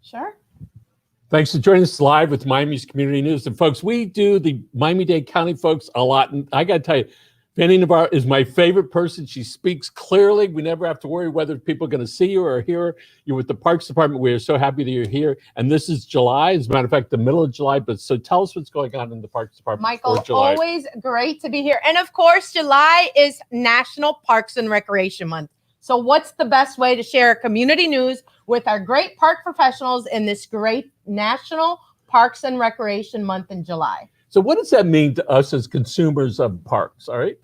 Sure. Thanks for joining us live with Miami's Community News. And folks, we do the Miami-Dade County folks a lot. And I got to tell you, Fanny Navarro is my favorite person. She speaks clearly. We never have to worry whether people are going to see you or hear her. You're with the Parks Department. We are so happy that you're here. And this is July, as a matter of fact, the middle of July. But so tell us what's going on in the Parks Department. Michael, for July. Always great to be here. And of course, July is National Parks and Recreation Month. So what's the best way to share community news with our great park professionals in this great National Parks and Recreation Month in July? So what does that mean to us as consumers of parks, all right?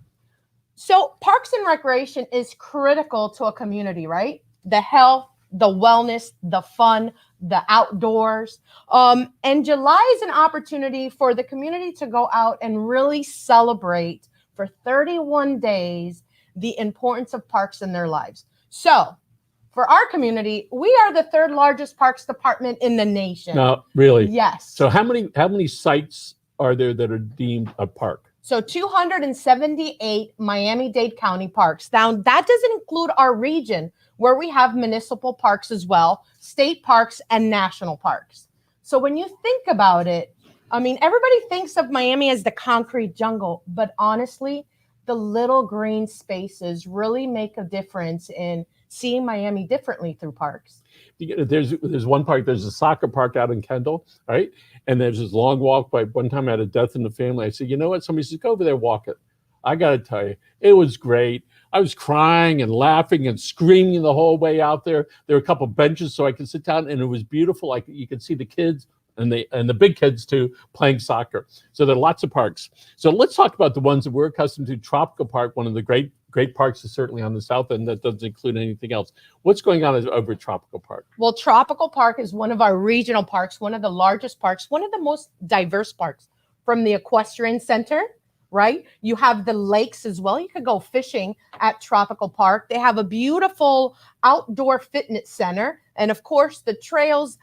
So parks and recreation is critical to a community, right? The health, the wellness, the fun, the outdoors. And July is an opportunity for the community to go out and really celebrate for 31 days the importance of parks in their lives. So for our community, we are the third largest parks department in the nation. No, really? Yes. So how many sites are there that are deemed a park? So 278 Miami-Dade County parks. Now, that doesn't include our region where we have municipal parks as well, state parks and national parks. So when you think about it, I mean, everybody thinks of Miami as the concrete jungle, but honestly, the little green spaces really make a difference in seeing Miami differently through parks. There's one park, there's a soccer park out in Kendall, right? And there's this long walk. By one time I had a death in the family. I said, you know what? Somebody says, go over there, walk it. I got to tell you, it was great. I was crying and laughing and screaming the whole way out there. There were a couple benches so I could sit down, and it was beautiful. Like you could see the kids and the big kids too playing soccer. So there are lots of parks. So let's talk about the ones that we're accustomed to. Tropical Park, one of the great parks, is certainly on the south end. That doesn't include anything else. What's going on over at Tropical Park? Well, Tropical Park is one of our regional parks, one of the largest parks, one of the most diverse parks, from the equestrian center, right? You have the lakes as well. You could go fishing at Tropical Park. They have a beautiful outdoor fitness center. And of course, the trails,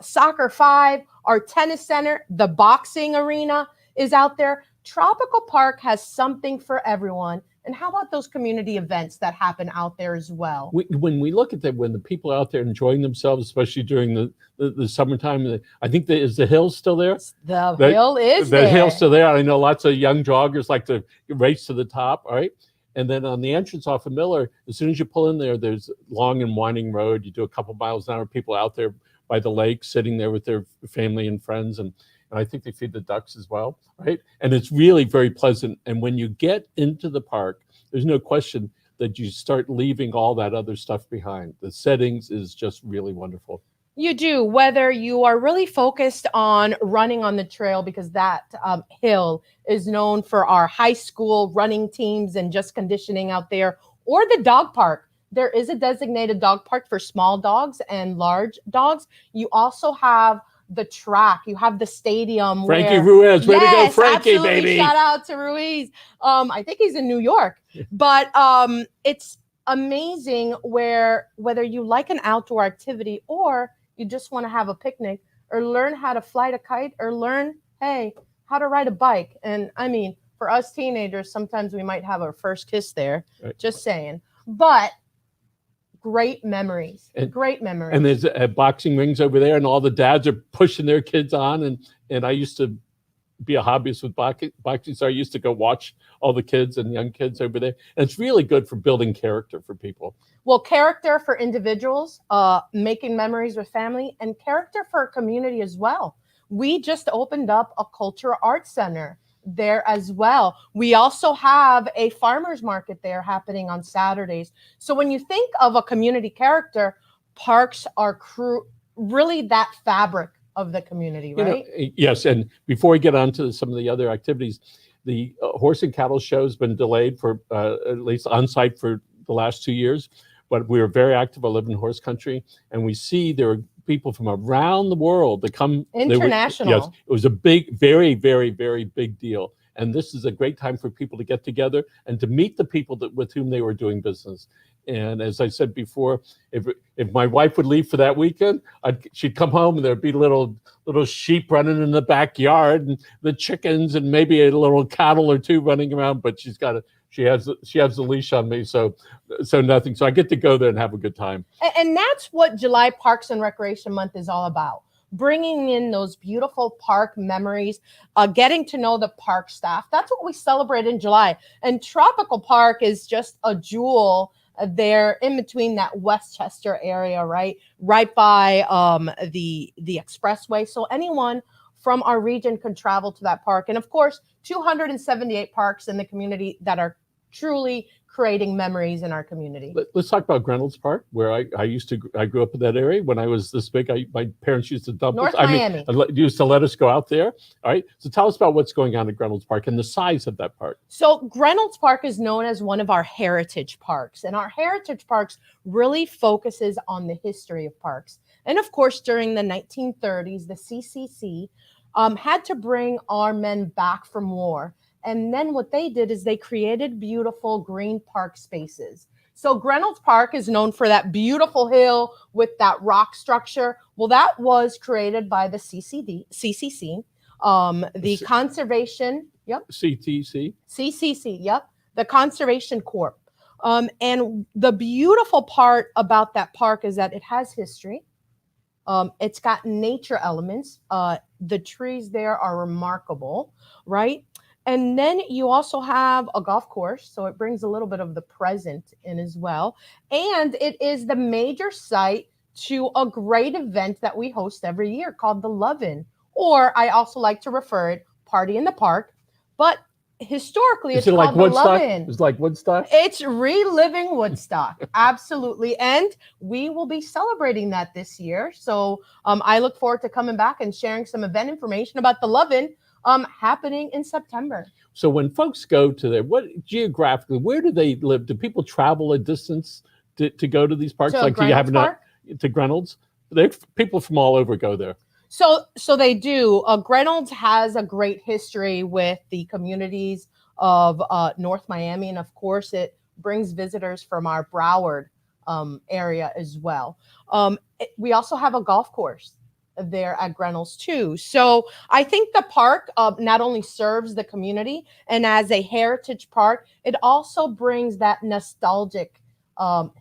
Soccer 5, our tennis center, the boxing arena is out there. Tropical Park has something for everyone. And how about those community events that happen out there as well? When we look at that, when the people are out there enjoying themselves, especially during the summertime, I think is the hill still there? The hill is there. The hill's still there. I know lots of young joggers like to race to the top, all right? And then on the entrance off of Miller, as soon as you pull in there, there's long and winding road. You do a couple miles an hour, people out there by the lake, sitting there with their family and friends, and I think they feed the ducks as well, right? And it's really very pleasant. And when you get into the park, there's no question that you start leaving all that other stuff behind. The settings is just really wonderful. You do, whether you are really focused on running on the trail, because that hill is known for our high school running teams and just conditioning out there, or the dog park. There is a designated dog park for small dogs and large dogs. You also have the track. You have the stadium. Frankie Ruiz, way to go, Frankie, absolutely. baby. Shout out to Ruiz. I think he's in New York. But it's amazing whether you like an outdoor activity or you just want to have a picnic or learn how to fly a kite or learn, hey, how to ride a bike. And I mean, for us teenagers, sometimes we might have our first kiss there. Right. Just saying. But great memories. Great memories. And there's boxing rings over there, and all the dads are pushing their kids on. And I used to be a hobbyist with boxing, so I used to go watch all the kids and young kids over there. And it's really good for building character for people. Well, character for individuals, making memories with family, and character for a community as well. We just opened up a cultural arts center there as well. We also have a farmers market there happening on Saturdays. So when you think of a community character, parks are really that fabric of the community, right? Yes. And before we get on to some of the other activities, the horse and cattle show has been delayed for at least on site for the last 2 years, but we are very active. I live in horse country, and we see there are people from around the world that come. International. Yes, it was a big, very, very, very big deal. And this is a great time for people to get together and to meet the people with whom they were doing business. And as I said before, if my wife would leave for that weekend, she'd come home and there'd be little sheep running in the backyard and the chickens and maybe a little cattle or two running around. But she's got She has the leash on me, so nothing. So I get to go there and have a good time. And that's what July Parks and Recreation Month is all about. Bringing in those beautiful park memories, getting to know the park staff. That's what we celebrate in July. And Tropical Park is just a jewel there in between that Westchester area, right by the expressway. So anyone from our region can travel to that park. And of course, 278 parks in the community that are truly creating memories in our community. Let's talk about Reynolds Park, where I grew up in that area. When I was this big, my parents used to dump North us. Miami. Used to let us go out there. All right. So tell us about what's going on at Reynolds Park and the size of that park. So Reynolds Park is known as one of our heritage parks, and our heritage parks really focuses on the history of parks. And of course, during the 1930s, the CCC had to bring our men back from war. And then what they did is they created beautiful green park spaces. So Reynolds Park is known for that beautiful hill with that rock structure. Well, that was created by the CCC, the Conservation, CCC, the Conservation Corp. And the beautiful part about that park is that it has history. It's got nature elements. The trees there are remarkable, right? And then you also have a golf course, so it brings a little bit of the present in as well. And it is the major site to a great event that we host every year called the Love-In, or I also like to refer it Party in the Park. But historically, it's called the Love-In. It's like Woodstock? It's reliving Woodstock, absolutely. And we will be celebrating that this year. So I look forward to coming back and sharing some event information about the Love-In happening in September. So when folks go to there, geographically, where do they live? Do people travel a distance to go to these parks? Like, do you have to Reynolds? People from all over go there. So they do. Reynolds has a great history with the communities of North Miami, and of course, it brings visitors from our Broward area as well. We also have a golf course there at Reynolds too. So I think the park not only serves the community and as a heritage park, it also brings that nostalgic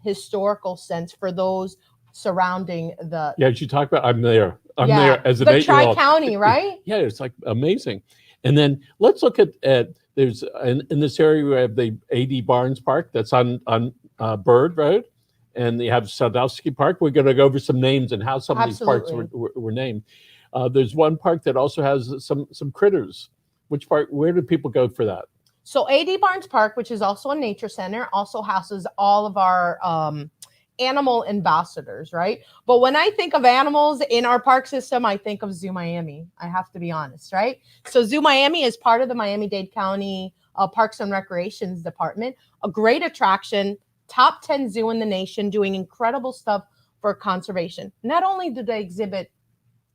historical sense for those surrounding the. Yeah, as you talk about, I'm there as an 8-year-old. The Tri-County, right? Yeah, it's like amazing. And then let's look at there's in this area we have the A.D. Barnes Park that's on Bird Road. And you have Sadowsky Park. We're going to go over some names and how some of these parks were named. There's one park that also has some critters. Which park? Where do people go for that? So A.D. Barnes Park, which is also a nature center, also houses all of our animal ambassadors, right? But when I think of animals in our park system, I think of Zoo Miami. I have to be honest, right? So Zoo Miami is part of the Miami-Dade County Parks and Recreations Department, a great attraction. Top 10 zoo in the nation, doing incredible stuff for conservation. Not only do they exhibit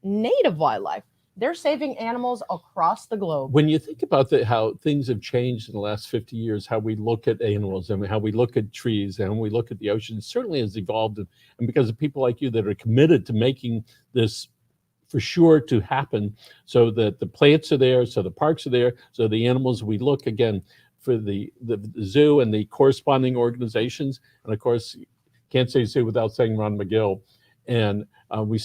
native wildlife, they're saving animals across the globe. When you think about how things have changed in the last 50 years, how we look at animals and how we look at trees and we look at the ocean, certainly has evolved. And because of people like you that are committed to making this for sure to happen, so that the plants are there, so the parks are there, so the animals, we look again for the zoo and the corresponding organizations. And of course, can't say zoo without saying Ron McGill. And we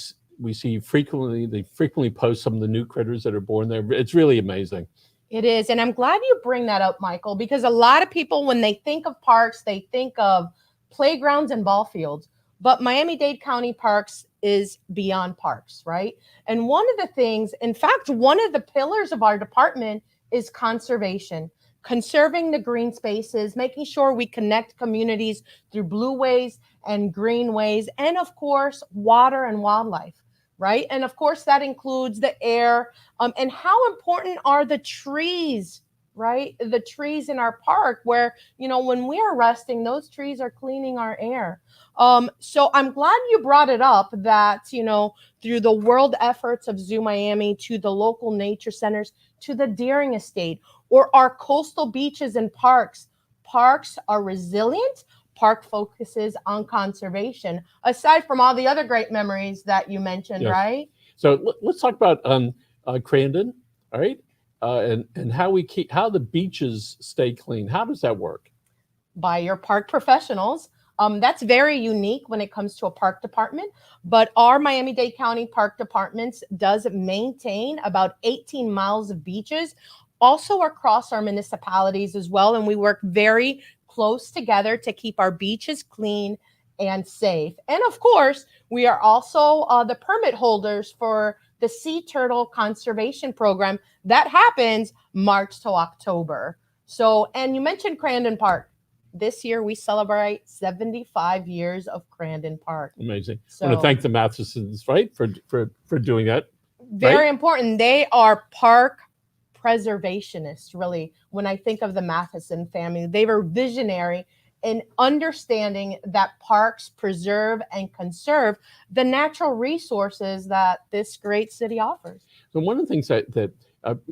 see they frequently post some of the new critters that are born there. It's really amazing. It is. And I'm glad you bring that up, Michael, because a lot of people, when they think of parks, they think of playgrounds and ball fields. But Miami-Dade County Parks is beyond parks, right? And one of the things, in fact, one of the pillars of our department is conservation. Conserving the green spaces, making sure we connect communities through blueways and greenways, and of course, water and wildlife, right? And of course, that includes the air. And how important are the trees, right? The trees in our park where, when we are resting, those trees are cleaning our air. So I'm glad you brought it up that, through the world efforts of Zoo Miami to the local nature centers, to the Deering Estate, or our coastal beaches and parks. Parks are resilient. Park focuses on conservation, aside from all the other great memories that you mentioned, yes. Right? So let's talk about Crandon, all right? and how the beaches stay clean. How does that work? By your park professionals. That's very unique when it comes to a park department, but our Miami-Dade County Park Departments does maintain about 18 miles of beaches, also across our municipalities as well, and we work very close together to keep our beaches clean and safe. And of course, we are also the permit holders for the Sea Turtle Conservation Program that happens March to October. So, and you mentioned Crandon Park. This year we celebrate 75 years of Crandon Park. Amazing. So, I want to thank the Mathesons, right, for doing that. Very right? important. They are park preservationists, really. When I think of the Matheson family, they were visionary in understanding that parks preserve and conserve the natural resources that this great city offers. So one of the things that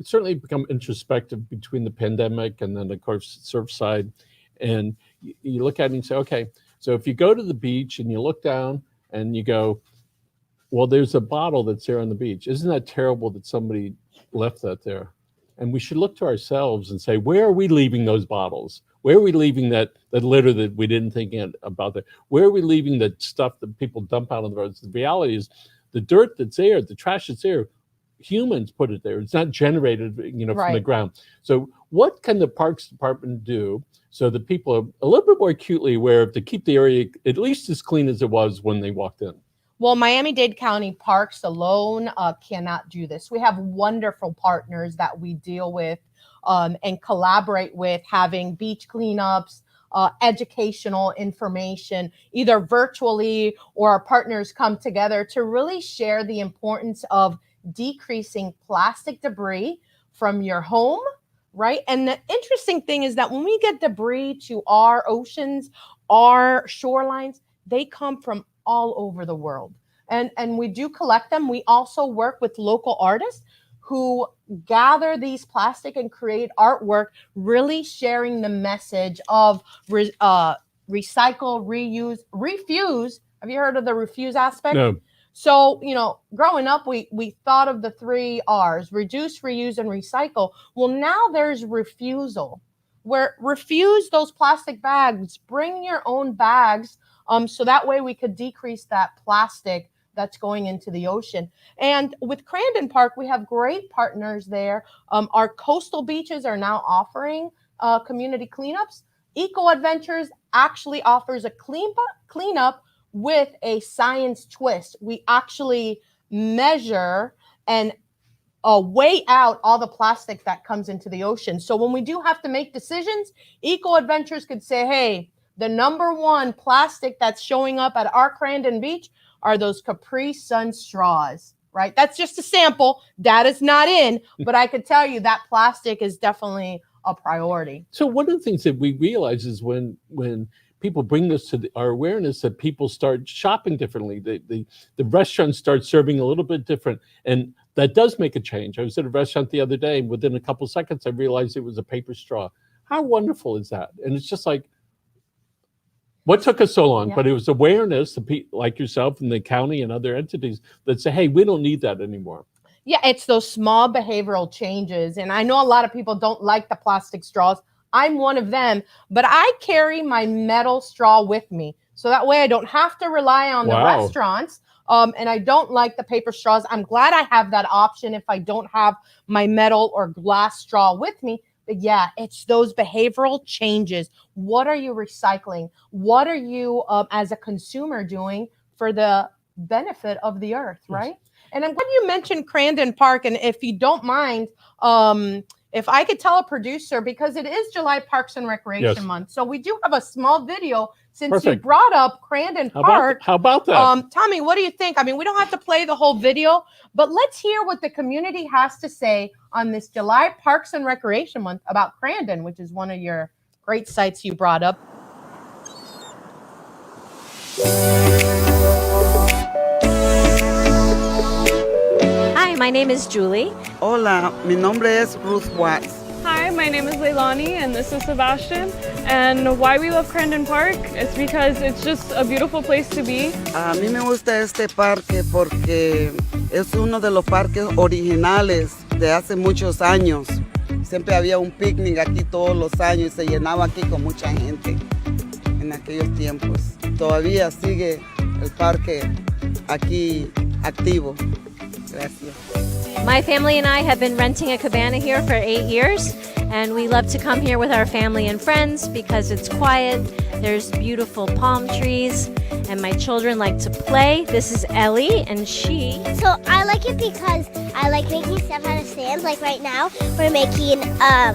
certainly become introspective between the pandemic and then, of course, Surfside, and you look at it and say, okay, so if you go to the beach and you look down and you go, well, there's a bottle that's there on the beach. Isn't that terrible that somebody left that there? And we should look to ourselves and say, where are we leaving those bottles? Where are we leaving that litter that we didn't think about? That? Where are we leaving the stuff that people dump out on the roads? The reality is the dirt that's there, the trash that's there, humans put it there. It's not generated, from the ground. So what can the Parks Department do so that people are a little bit more acutely aware to keep the area at least as clean as it was when they walked in? Well, Miami-Dade County Parks alone cannot do this. We have wonderful partners that we deal with and collaborate with, having beach cleanups, educational information, either virtually or our partners come together to really share the importance of decreasing plastic debris from your home, right? And the interesting thing is that when we get debris to our oceans, our shorelines, they come from all over the world. And we do collect them. We also work with local artists who gather these plastic and create artwork, really sharing the message of recycle, reuse, refuse. Have you heard of the refuse aspect? No. So, growing up, we thought of the 3 R's: reduce, reuse, and recycle. Well, now there's refusal, where refuse those plastic bags, bring your own bags, so that way we could decrease that plastic that's going into the ocean. And with Crandon Park, we have great partners there. Our coastal beaches are now offering community cleanups. Eco Adventures actually offers a cleanup with a science twist. We actually measure and weigh out all the plastic that comes into the ocean. So when we do have to make decisions, Eco Adventures could say, hey, the number 1 plastic that's showing up at our Crandon Beach are those Capri Sun straws, right? That's just a sample. Data's not in, but I could tell you that plastic is definitely a priority. So one of the things that we realize is when people bring this to our awareness, that people start shopping differently. The restaurants start serving a little bit different. And that does make a change. I was at a restaurant the other day, and within a couple seconds, I realized it was a paper straw. How wonderful is that? And it's just like, what took us so long? Yeah. But it was awareness of people like yourself and the county and other entities that say, hey, we don't need that anymore. Yeah, it's those small behavioral changes. And I know a lot of people don't like the plastic straws. I'm one of them, but I carry my metal straw with me. So that way I don't have to rely on the restaurants. And I don't like the paper straws. I'm glad I have that option if I don't have my metal or glass straw with me. But yeah, it's those behavioral changes. What are you recycling? What are you, as a consumer, doing for the benefit of the earth, right? Yes. And I'm glad you mentioned Crandon Park. And if you don't mind, if I could tell a producer, because it is July Parks and Recreation Month, so we do have a small video since you brought up Crandon Park. How about that? Tommy, what do you think? I mean, we don't have to play the whole video, but let's hear what the community has to say on this July Parks and Recreation Month about Crandon, which is one of your great sites you brought up. Hi, my name is Julie. Hola, mi nombre es Ruth Watts. Hi, my name is Leilani and this is Sebastian. And why we love Crandon Park is because it's just a beautiful place to be. A mí me gusta este parque porque es uno de los parques originales de hace muchos años. Siempre había un picnic aquí todos los años y se llenaba aquí con mucha gente en aquellos tiempos. Todavía sigue el parque aquí activo. Gracias. My family and I have been renting a cabana here for 8 years, and we love to come here with our family and friends because it's quiet, there's beautiful palm trees, and my children like to play. This is Ellie, and she... So I like it because I like making stuff out of sand. Like right now, we're making a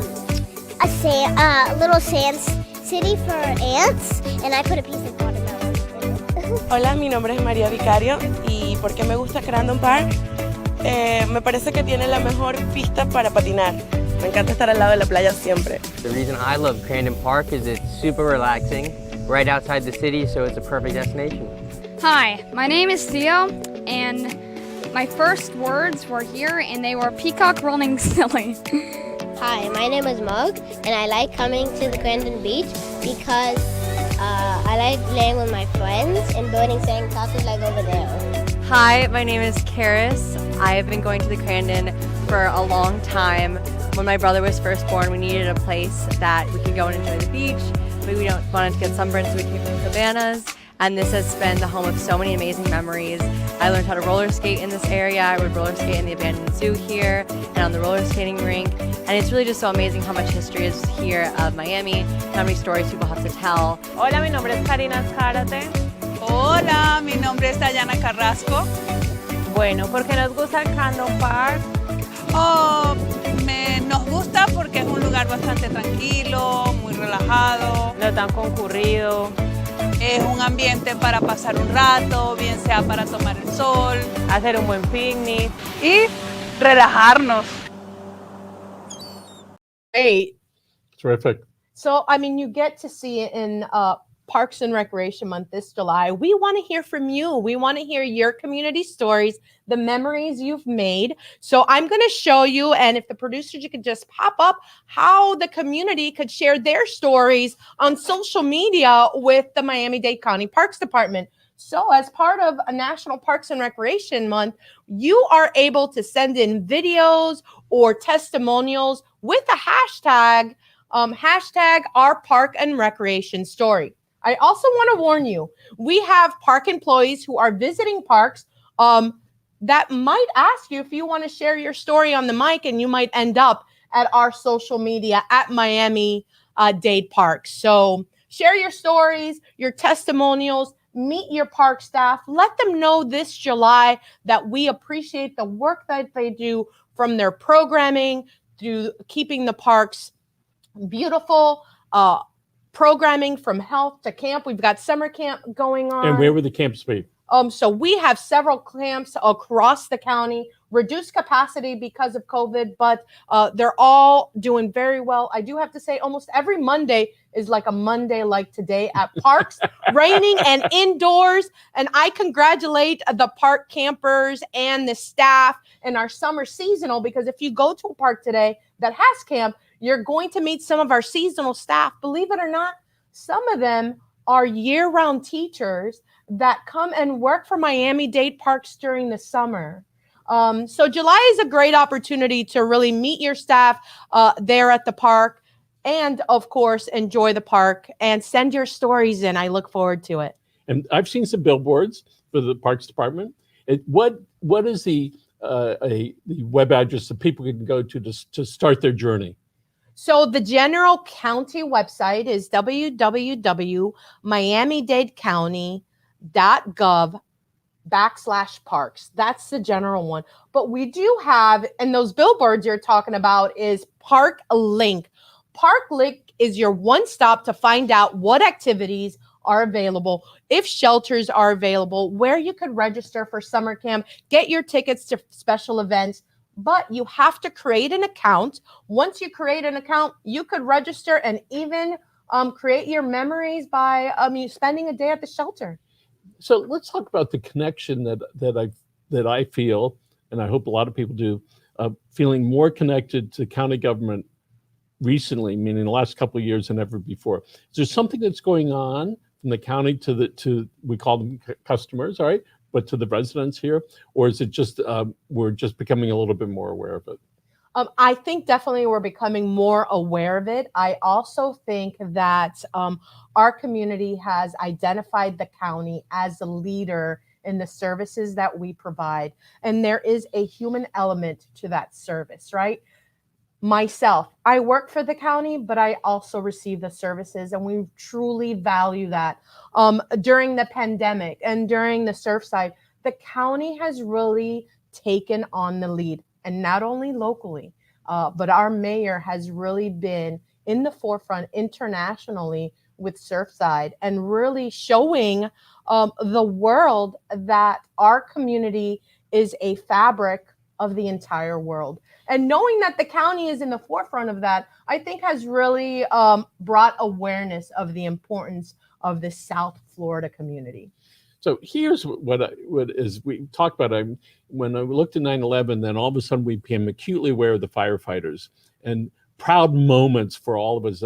little sand city for ants, and I put a piece of watermelon in it. Hola, mi nombre es María Vicario y ¿por qué me gusta Crandon Park? Me parece que tiene la mejor pista para patinar. Me encanta estar al lado de la playa siempre. The reason I love Crandon Park is it's super relaxing, right outside the city, so it's a perfect destination. Hi, my name is Theo, and my first words were here, and they were peacock running silly. Hi, my name is Mug, and I like coming to the Crandon Beach because I like playing with my friends and building sandcastles like over there. Hi, my name is Karis. I have been going to the Crandon for a long time. When my brother was first born, we needed a place that we could go and enjoy the beach, but we don't wanted to get sunburned, so we came to cabanas. And this has been the home of so many amazing memories. I learned how to roller skate in this area. I would roller skate in the abandoned zoo here and on the roller skating rink. And it's really just so amazing how much history is here of Miami, how many stories people have to tell. Hola, mi nombre es Karina Zárate. Hola, mi nombre es Dayana Carrasco. Bueno, ¿por qué nos gusta Crandon Park? Nos gusta porque es un lugar bastante tranquilo, muy relajado. No tan concurrido. Es un ambiente para pasar un rato, bien sea para tomar el sol, hacer un buen picnic y relajarnos. Great. Terrific. So, I mean, you get to see it in Parks and Recreation Month this July. We want to hear from you. We want to hear your community stories, the memories you've made. So I'm going to show you, and if the producers, you could just pop up how the community could share their stories on social media with the Miami-Dade County Parks Department. So as part of a National Parks and Recreation Month, you are able to send in videos or testimonials with a hashtag, hashtag our park and recreation story. I also want to warn you, we have park employees who are visiting parks that might ask you if you want to share your story on the mic, and you might end up at our social media at Miami-Dade Parks. So share your stories, your testimonials, meet your park staff. Let them know this July that we appreciate the work that they do, from their programming to keeping the parks beautiful, programming from health to camp. We've got summer camp going on. And where would the camps be? So we have several camps across the county, reduced capacity because of COVID, but they're all doing very well. I do have to say almost every Monday is like a Monday like today at parks, raining and indoors. And I congratulate the park campers and the staff and our summer seasonal, because if you go to a park today that has camp, you're going to meet some of our seasonal staff. Believe it or not, some of them are year-round teachers that come and work for Miami-Dade Parks during the summer. So July is a great opportunity to really meet your staff there at the park, and of course, enjoy the park and send your stories in. I look forward to it. And I've seen some billboards for the Parks Department. What is the web address that people can go to start their journey? So the general county website is www.miami-dadecounty.gov/parks. That's the general one. But we do have, and those billboards you're talking about, is Park Link. Park Link is your one stop to find out what activities are available, if shelters are available, where you could register for summer camp, get your tickets to special events. But you have to create an account. Once you create an account, you could register and even create your memories by spending a day at the shelter. So let's talk about the connection that I feel, and I hope a lot of people do, feeling more connected to county government recently, meaning the last couple of years than ever before. Is there something that's going on from the county to we call them customers, all right, but to the residents here? Or is it just we're just becoming a little bit more aware of it? I think definitely we're becoming more aware of it. I also think that our community has identified the county as a leader in the services that we provide. And there is a human element to that service, right? Myself, I work for the county, but I also receive the services, and we truly value that. During the pandemic and during the Surfside, the county has really taken on the lead, and not only locally, but our mayor has really been in the forefront internationally with Surfside and really showing the world that our community is a fabric of the entire world. And knowing that the county is in the forefront of that, I think has really brought awareness of the importance of the South Florida community. So here's what we talked about. When I looked at 9/11, then all of a sudden we became acutely aware of the firefighters and proud moments for all of us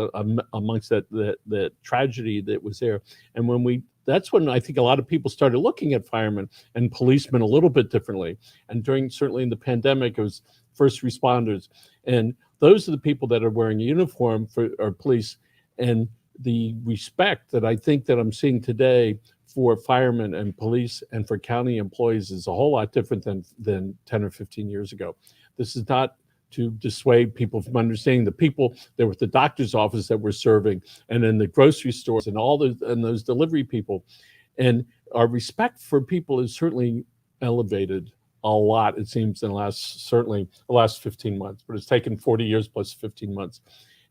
amongst that tragedy that was there. And that's when I think a lot of people started looking at firemen and policemen a little bit differently. And certainly in the pandemic, it was first responders. And those are the people that are wearing a uniform for our police. And the respect that I think that I'm seeing today for firemen and police and for county employees is a whole lot different than 10 or 15 years ago. This is not to dissuade people from understanding the people that were at the doctor's office that we're serving, and in the grocery stores and those delivery people. And our respect for people is certainly elevated a lot, it seems, in the last 15 months, but it's taken 40 years plus 15 months.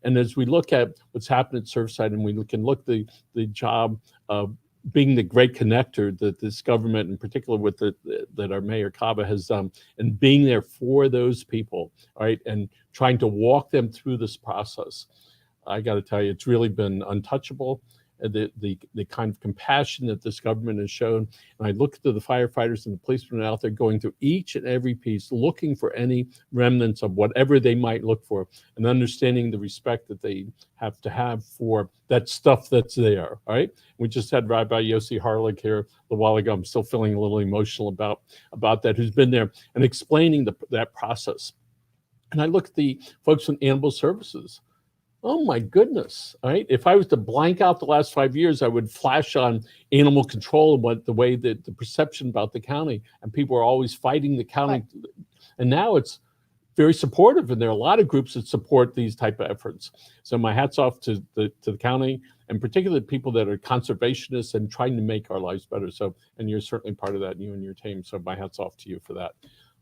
And as we look at what's happened at Surfside, and we can look the job of being the great connector that this government, in particular that our Mayor Cava has done, and being there for those people, right, and trying to walk them through this process, I got to tell you, it's really been untouchable. The kind of compassion that this government has shown. And I look to the firefighters and the policemen out there going through each and every piece, looking for any remnants of whatever they might look for, and understanding the respect that they have to have for that stuff that's there, all right? We just had Rabbi Yossi Harlig here a while ago. I'm still feeling a little emotional about that, who's been there and explaining that process. And I look at the folks from Animal Services. Oh my goodness, all right? If I was to blank out the last 5 years, I would flash on animal control and the way that the perception about the county, and people are always fighting the county. Right. And now it's very supportive, and there are a lot of groups that support these type of efforts. So my hat's off to the county, and particularly people that are conservationists and trying to make our lives better. So, and you're certainly part of that, you and your team. So my hat's off to you for that.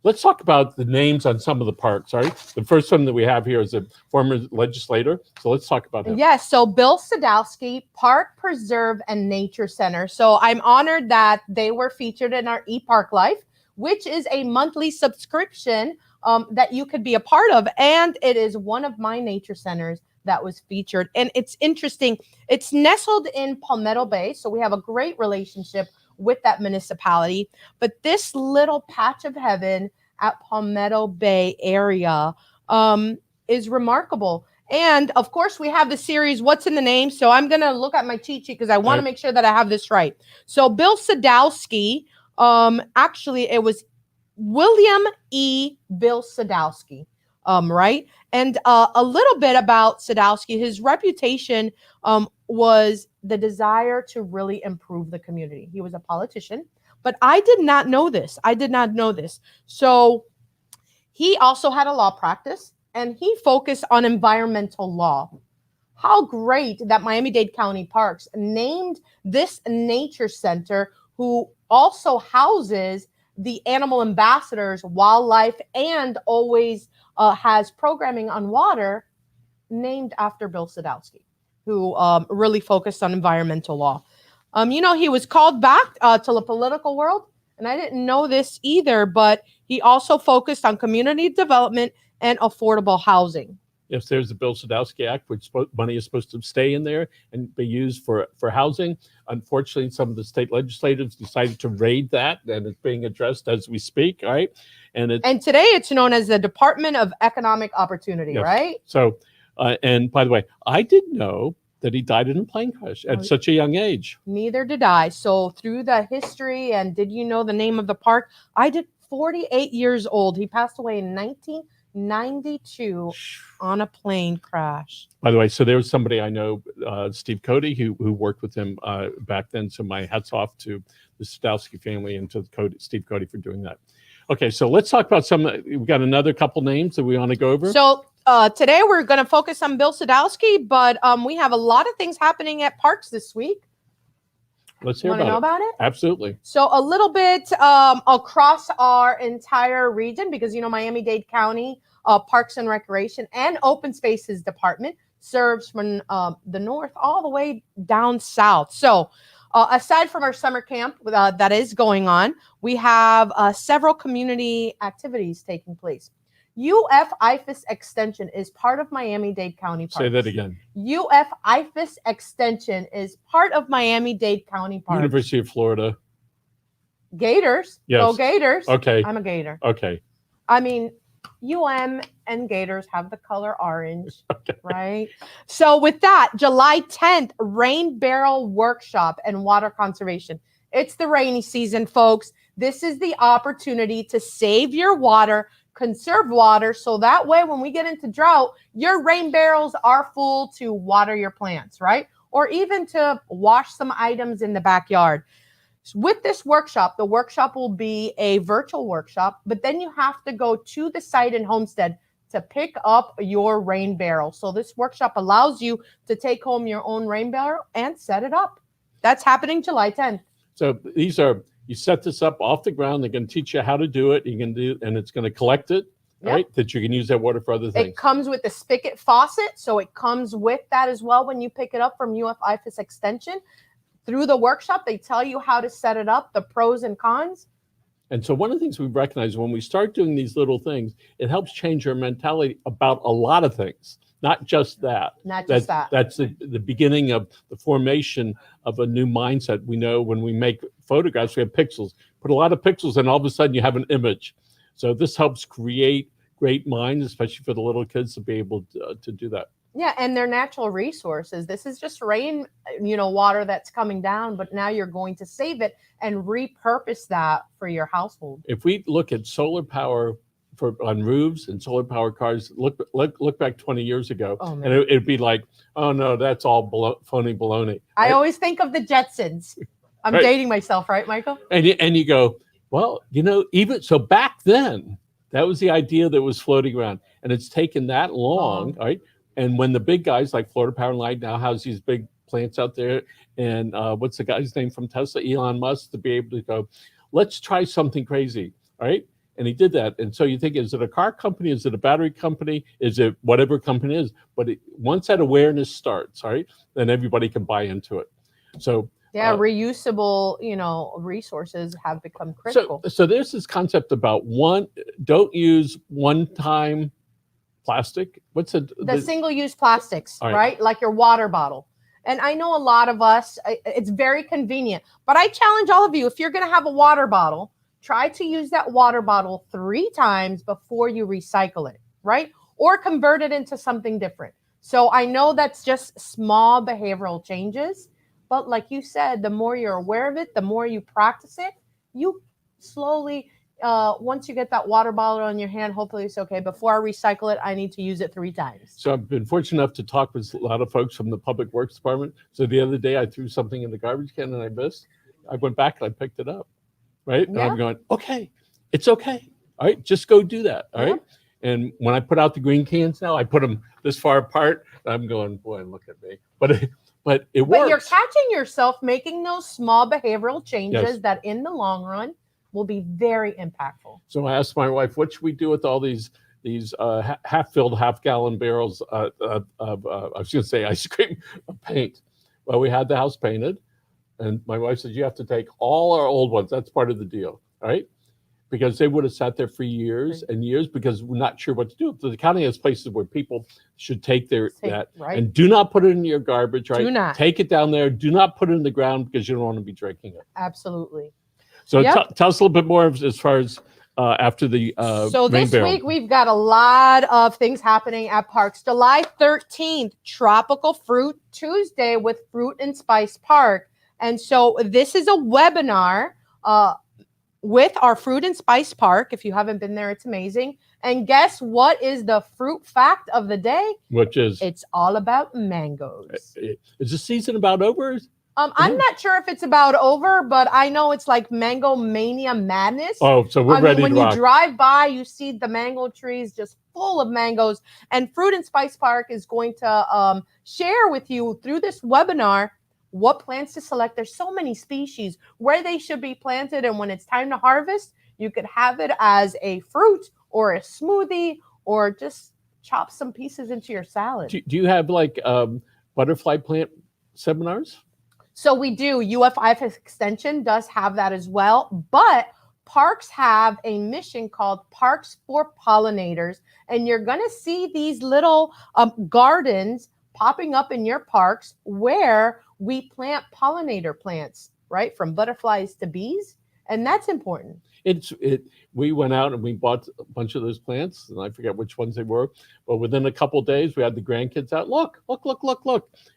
Let's talk about the names on some of the parks, all right? The first one that we have here is a former legislator. So let's talk about him. Yes, so Bill Sadowsky, Park Preserve and Nature Center. So I'm honored that they were featured in our ePark Life, which is a monthly subscription that you could be a part of. And it is one of my nature centers that was featured. And it's interesting. It's nestled in Palmetto Bay. So we have a great relationship with that municipality. But this little patch of heaven at Palmetto Bay area is remarkable. And of course, we have the series, What's in the Name? So I'm going to look at my cheat sheet because I want to make sure that I have this right. So Bill Sadowsky, actually, it was William E. Bill Sadowsky, right? And a little bit about Sadowsky, his reputation was the desire to really improve the community. He was a politician, but I did not know this. So he also had a law practice, and he focused on environmental law. How great that Miami-Dade County Parks named this nature center, who also houses the animal ambassadors, wildlife, and always has programming on water, named after Bill Sadowsky, who really focused on environmental law. He was called back to the political world, and I didn't know this either, but he also focused on community development and affordable housing. Yes, there's the Bill Sadowsky Act, which money is supposed to stay in there and be used for housing. Unfortunately, some of the state legislators decided to raid that, and it's being addressed as we speak, right? And today it's known as the Department of Economic Opportunity, yes. Right? So, and by the way, I didn't know that he died in a plane crash at such a young age. Neither did I. So through the history, and did you know the name of the park? I did. 48 years old. He passed away in 92 on a plane crash. By the way, so there was somebody I know, Steve Cody, who worked with him back then. So my hats off to the Sadowsky family and to Steve Cody for doing that. Okay, so let's talk about we've got another couple names that we want to go over. So today we're going to focus on Bill Sadowsky, but we have a lot of things happening at parks this week. Let's hear about it. Absolutely. So a little bit across our entire region, because, Miami-Dade County Parks and Recreation and Open Spaces Department serves from the north all the way down south. So aside from our summer camp that is going on, we have several community activities taking place. UF IFAS Extension is part of Miami-Dade County Parks. Say that again. UF IFAS Extension is part of Miami-Dade County Parks. University of Florida. Gators. Yes. Go Gators. Okay. I'm a Gator. Okay. I mean, UM and Gators have the color orange, right? So with that, July 10th, Rain Barrel Workshop and Water Conservation. It's the rainy season, folks. This is the opportunity to save your water, conserve water, so that way when we get into drought, your rain barrels are full to water your plants, right? Or even to wash some items in the backyard. With this workshop, the workshop will be a virtual workshop, but then you have to go to the site in Homestead to pick up your rain barrel. So this workshop allows you to take home your own rain barrel and set it up. That's happening July 10th. So you set this up off the ground. They're going to teach you how to do it. You can do, and it's going to collect it, right? That you can use that water for other things. It comes with the spigot faucet, so it comes with that as well when you pick it up from UF IFAS Extension. Through the workshop, they tell you how to set it up, the pros and cons. And so one of the things we recognize when we start doing these little things, it helps change your mentality about a lot of things. Not just that. Not just that. That's the beginning of the formation of a new mindset. We know when we make photographs, we have pixels. Put a lot of pixels and all of a sudden you have an image. So this helps create great minds, especially for the little kids to be able to do that. Yeah, and they're natural resources. This is just rain, water that's coming down, but now you're going to save it and repurpose that for your household. If we look at solar power on roofs and solar power cars, look back 20 years ago, and it'd be like, oh no, that's all phony baloney. I always think of the Jetsons. I'm dating myself, right, Michael? And you go, well, even so back then, that was the idea that was floating around, and it's taken that long, right? And when the big guys like Florida Power and Light now has these big plants out there, and what's the guy's name from Tesla, Elon Musk, to be able to go, let's try something crazy, right? And he did that. And so you think, is it a car company? Is it a battery company? Is it whatever company it is? But once that awareness starts, right, then everybody can buy into it. So reusable, resources have become critical. So there's this concept about don't use one-time plastic. What's the single-use plastics, right? Like your water bottle. And I know a lot of us, it's very convenient, but I challenge all of you, if you're going to have a water bottle, try to use that water bottle 3 times before you recycle it, right? Or convert it into something different. So I know that's just small behavioral changes, but like you said, the more you're aware of it, the more you practice it, you slowly, once you get that water bottle on your hand, hopefully it's okay. Before I recycle it, I need to use it 3 times. So I've been fortunate enough to talk with a lot of folks from the Public Works Department. So the other day I threw something in the garbage can and I missed. I went back and I picked it up. Right. And I'm going, okay, it's okay. All right. Just go do that. All right. And when I put out the green cans now, I put them this far apart. I'm going, boy, look at me. But it works. But you're catching yourself making those small behavioral changes that in the long run will be very impactful. So I asked my wife, what should we do with all these half-filled, half-gallon barrels of I was going to say ice cream of paint? Well, we had the house painted. And my wife said, you have to take all our old ones. That's part of the deal, right? Because they would have sat there for years and years because we're not sure what to do. So the county has places where people should take that and do not put it in your garbage, right? Do not. Take it down there. Do not put it in the ground because you don't want to be drinking it. Absolutely. So tell us a little bit more as far as after the So this week we've got a lot of things happening at parks. July 13th, Tropical Fruit Tuesday with Fruit and Spice Park. And so this is a webinar with our fruit and spice park. If you haven't been there, it's amazing. And guess what is the fruit fact of the day? Which is? It's all about mangoes. Is the season about over? I'm not sure if it's about over, but I know it's like mango mania madness. Oh, so we're ready to rock. When you drive by, you see the mango trees just full of mangoes. And Fruit and Spice Park is going to share with you through this webinar what plants to select. There's so many species, where they should be planted, and when it's time to harvest, you could have it as a fruit or a smoothie, or just chop some pieces into your salad. Do you have like butterfly plant seminars? So we do. UFIF Extension does have that as well, but parks have a mission called Parks for Pollinators, and you're going to see these little gardens popping up in your parks where we plant pollinator plants, right? From butterflies to bees, and that's important. We went out and we bought a bunch of those plants, and I forget which ones they were, but within a couple of days, we had the grandkids out. Look.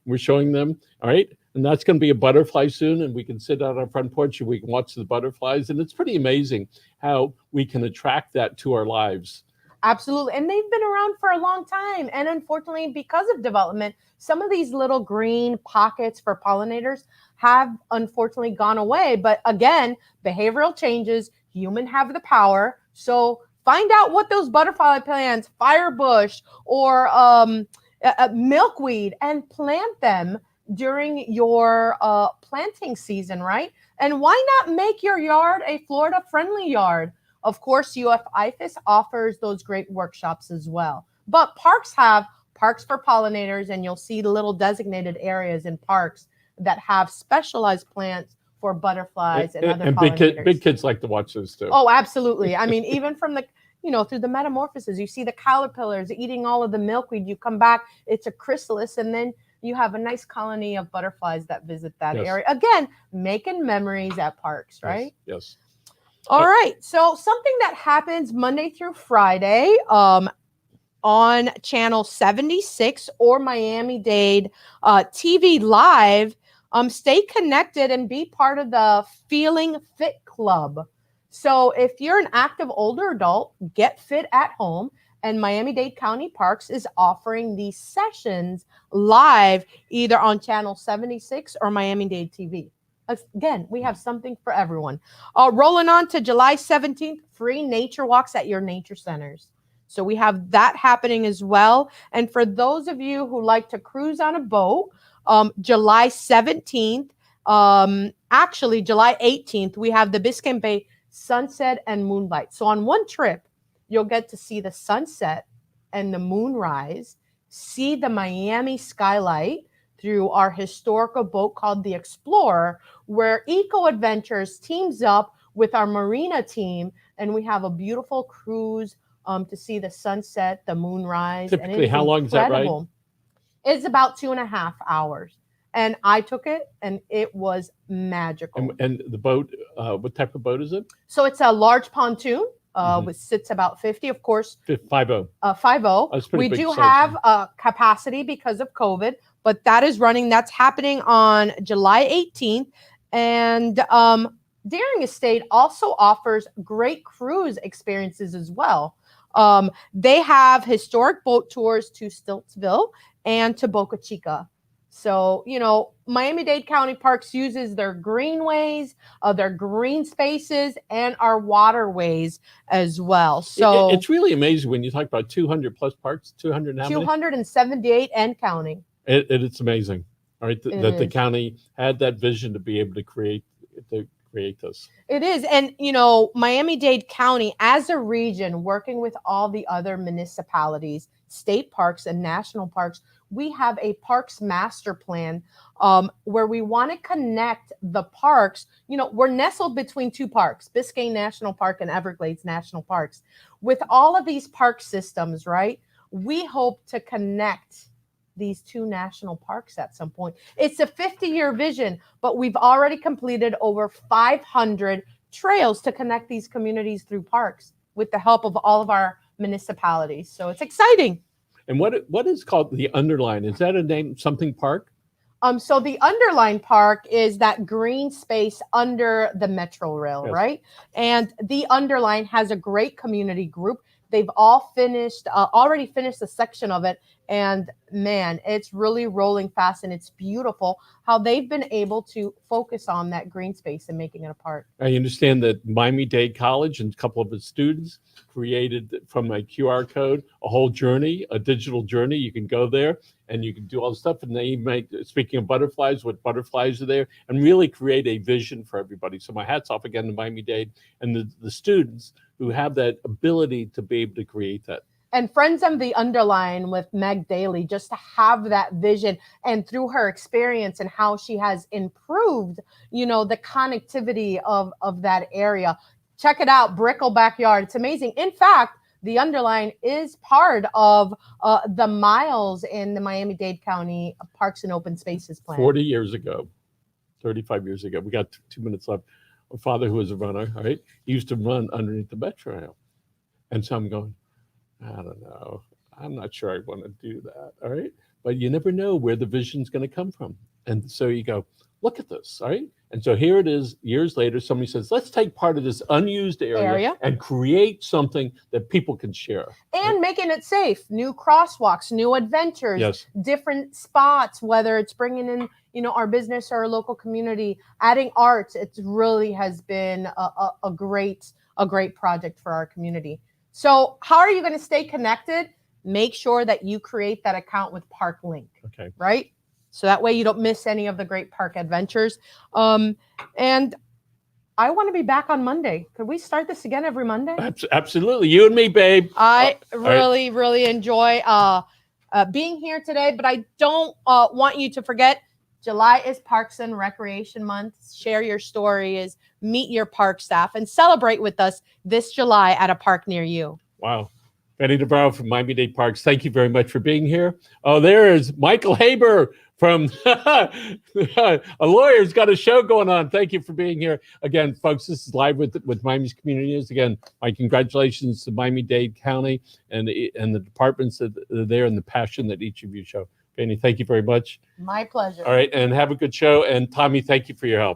We're showing them, all right? And that's going to be a butterfly soon, and we can sit out on our front porch and we can watch the butterflies. And it's pretty amazing how we can attract that to our lives. Absolutely. And they've been around for a long time. And unfortunately, because of development, some of these little green pockets for pollinators have unfortunately gone away. But again, behavioral changes, humans have the power. So find out what those butterfly plants, firebush, or milkweed, and plant them during your planting season, right? And why not make your yard a Florida-friendly yard? Of course, UFIFIS offers those great workshops as well. But parks have Parks for Pollinators, and you'll see the little designated areas in parks that have specialized plants for butterflies and other pollinators. Big kids like to watch those too. Oh, absolutely. I mean, even from the, through the metamorphosis, you see the caterpillars eating all of the milkweed. You come back, it's a chrysalis, and then you have a nice colony of butterflies that visit that area. Again, making memories at parks, right? Yes. All right. So something that happens Monday through Friday on channel 76 or Miami-Dade TV Live, stay connected and be part of the Feeling Fit Club. So if you're an active older adult, get fit at home. And Miami-Dade County Parks is offering these sessions live either on channel 76 or Miami-Dade TV. Again, we have something for everyone. Rolling on to July 17th, free nature walks at your nature centers. So we have that happening as well. And for those of you who like to cruise on a boat, July 17th, actually July 18th, we have the Biscayne Bay Sunset and Moonlight. So on one trip, you'll get to see the sunset and the moonrise, see the Miami skylight through our historical boat called the Explorer, where Eco Adventures teams up with our marina team, and we have a beautiful cruise to see the sunset, the moonrise. Typically, and how long is that ride? It's about 2.5 hours. And I took it, and it was magical. And the boat, what type of boat is it? So it's a large pontoon. Which sits about 50, of course. 50. 50. We do have capacity because of COVID, but that is running. That's happening on July 18th. And Daring Estate also offers great cruise experiences as well. They have historic boat tours to Stiltsville and to Boca Chica. So, Miami-Dade County Parks uses their greenways, their green spaces, and our waterways as well. So it's really amazing when you talk about 200 plus parks, 278 and counting. It's amazing, all right, that the county had that vision to be able to create this. It is. And, Miami-Dade County as a region, working with all the other municipalities, state parks and national parks, we have a parks master plan where we want to connect the parks. We're nestled between two parks, Biscayne National Park and Everglades National Parks. With all of these park systems, right, we hope to connect these two national parks at some point. It's a 50-year vision, but we've already completed over 500 trails to connect these communities through parks with the help of all of our municipalities. So it's exciting. And what is called the Underline? Is that a name, something park? So the underline park is that green space under the Metro Rail, Yes. right? And the underline has a great community group. They've all finished, already finished a section of it. And man, it's really rolling fast and it's beautiful how they've been able to focus on that green space and making it a park. I understand that Miami-Dade College and a couple of its students created from a QR code a whole journey, a digital journey. You can go there and you can do all the stuff. And they make, speaking of butterflies, what butterflies are there, and really create a vision for everybody. So my hat's off again to Miami-Dade and the students who have that ability to be able to create that. And Friends of the Underline with Meg Daly, just to have that vision and through her experience and how she has improved, the connectivity of that area. Check it out, Brickell Backyard. It's amazing. In fact, the Underline is part of the miles in the Miami-Dade County Parks and Open Spaces plan. 40 years ago, 35 years ago, we got 2 minutes left. My father, who was a runner, right? He used to run underneath the Metro Rail. And so I'm going, I don't know. I'm not sure I want to do that. All right. But you never know where the vision's going to come from. And so you go, look at this. All right. And so here it is. Years later, somebody says, let's take part of this unused area and create something that people can share. And making it safe. New crosswalks, new adventures, different spots, whether it's bringing in, our business or our local community, adding arts. It really has been a great project for our community. So how are you going to stay connected? Make sure that you create that account with ParkLink. Okay. Right? So that way you don't miss any of the great park adventures. And I want to be back on Monday. Could we start this again every Monday? Absolutely. You and me, babe. I really enjoy being here today, but I don't want you to forget July is Parks and Recreation Month. Share your stories, meet your park staff, and celebrate with us this July at a park near you. Wow. Fanny Navarro from Miami-Dade Parks, thank you very much for being here. Oh, there is Michael Haber from a lawyer's got a show going on. Thank you for being here. Again, folks, this is live with Miami's Community News. Again, my congratulations to Miami-Dade County and the departments that are there and the passion that each of you show. Fanny, thank you very much. My pleasure. All right, and have a good show. And Tommy, thank you for your help.